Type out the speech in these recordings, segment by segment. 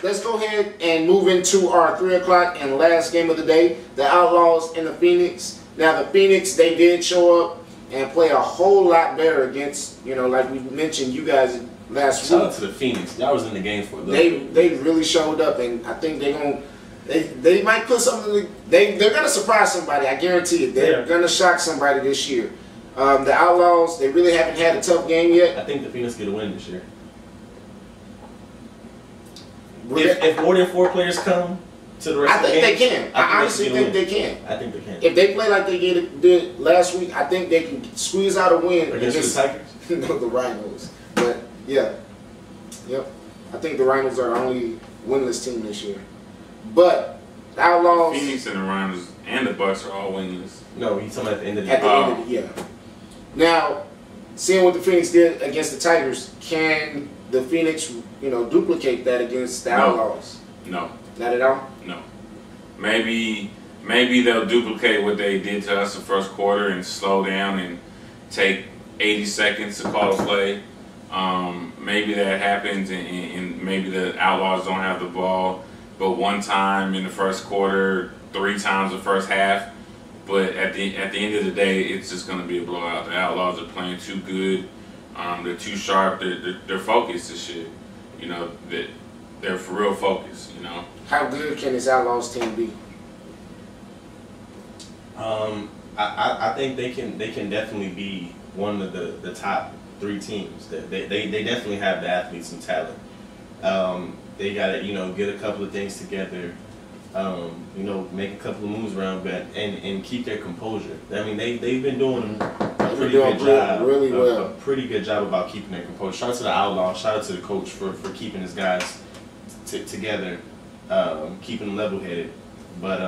let's go ahead and move into our 3 o'clock and last game of the day, the Outlaws and the Phoenix. Now, the Phoenix, they did show up and play a whole lot better against, you know, like we mentioned you guys last week. Shout out to the Phoenix. Y'all was in the game for a little bit. They really showed up, and I think they might put something. They're gonna surprise somebody. I guarantee it. They're gonna shock somebody this year. The Outlaws, they really haven't had a tough game yet. I think the Phoenix get a win this year. If more than 4 players come to the rest of the game, I think they can. I honestly think they can. I think they can. If they play like they did last week, I think they can squeeze out a win against the Tigers. No, the Rhinos. But yeah, yep. I think the Rhinos are the only winless team this year. But the Outlaws, Phoenix and the Rhinos and the Bucks are all winless. No, he's talking about at the end of the year. At the end of the year. Now, seeing what the Phoenix did against the Tigers, can the Phoenix, you know, duplicate that against the Outlaws? No. Not at all? No. Maybe they'll duplicate what they did to us the first quarter and slow down and take 80 seconds to call a play. Maybe that happens and maybe the Outlaws don't have the ball but one time in the first quarter, 3 times the first half. But at the end of the day, it's just going to be a blowout. The Outlaws are playing too good. They're too sharp. They're focused this shit. You know, they're for real focused. You know. How good can this Outlaws team be? I think they can definitely be one of the top 3 teams. They definitely have the athletes and talent. They gotta, you know, get a couple of things together. You know, make a couple of moves around, but and keep their composure. I mean, they've been doing a pretty good job, really well. A pretty good job about keeping their composure. Shout out to the Outlaws. Shout out to the coach for keeping his guys together, keeping them level-headed. But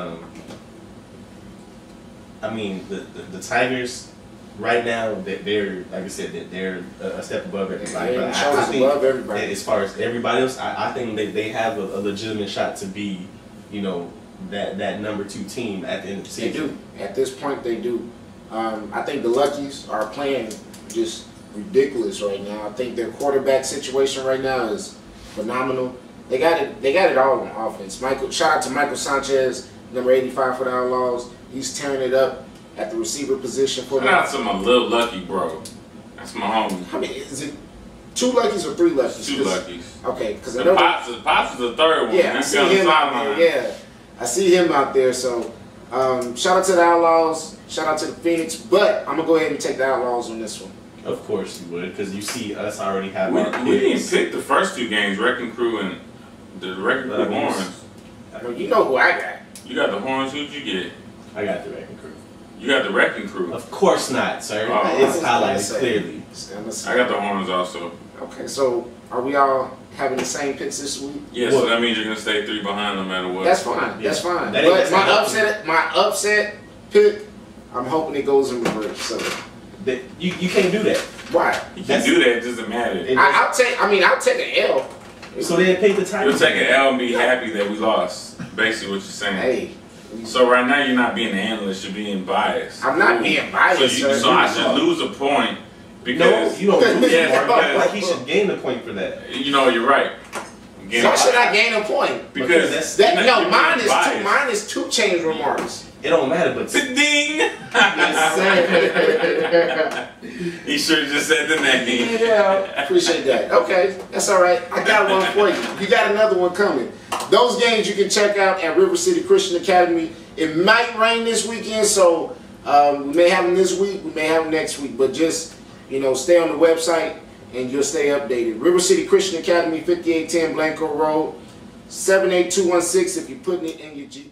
I mean, the Tigers right now, they're like I said, they're a step above everybody. But I think above everybody. As far as everybody else, I think they have a legitimate shot to be, you know, that number 2 team at the end of the season. They do. At this point, they do. I think the Luckies are playing just ridiculous right now. I think their quarterback situation right now is phenomenal. They got it all on offense. Shout out to Michael Sanchez, number 85 for the Outlaws. He's tearing it up at the receiver position for them. Shout out to my little Lucky bro. That's my homie. I mean, is it 2 Luckies or 3 Luckies? 2 Luckies. Okay, because the Pops is the 3rd one. Yeah, I see him out there. Yeah, I see him out there. So, shout out to the Outlaws. Shout out to the Phoenix. But I'm gonna go ahead and take the Outlaws on this one. Of course you would, because you see us already have. We didn't pick the first 2 games. Wrecking Crew and the Wrecking Crew Horns. You know who I got. You got the Horns. Who'd you get? I got the Wrecking Crew. You got the Wrecking Crew. Of course not, sir. It's highlighted clearly. I got the Horns also. Okay, so are we all having the same picks this week? Yeah, so that means you're gonna stay 3 behind no matter what. That's fine. Yeah. That's fine. But my upset pick, I'm hoping it goes in reverse. So you can't do that. Why? You can do that. It doesn't matter. I'll take an L. So then pick the Tigers. You'll take an L and be happy that we lost. Basically, what you're saying. Hey. So right now you're not being an analyst. You're being biased. I'm not being biased. So I should lose a point. Because, no, you don't lose a point. Like he should gain a point for that. You know, you're right. Why should I gain a point? Because mine is 2 change remarks. It don't matter, but ding. He should have just said the name. Yeah, appreciate that. Okay, that's all right. I got one for you. You got another one coming. Those games you can check out at River City Christian Academy. It might rain this weekend, so we may have them this week, we may have them next week, but just, you know, stay on the website and you'll stay updated. River City Christian Academy, 5810 Blanco Road, 78216 if you're putting it in your GPS.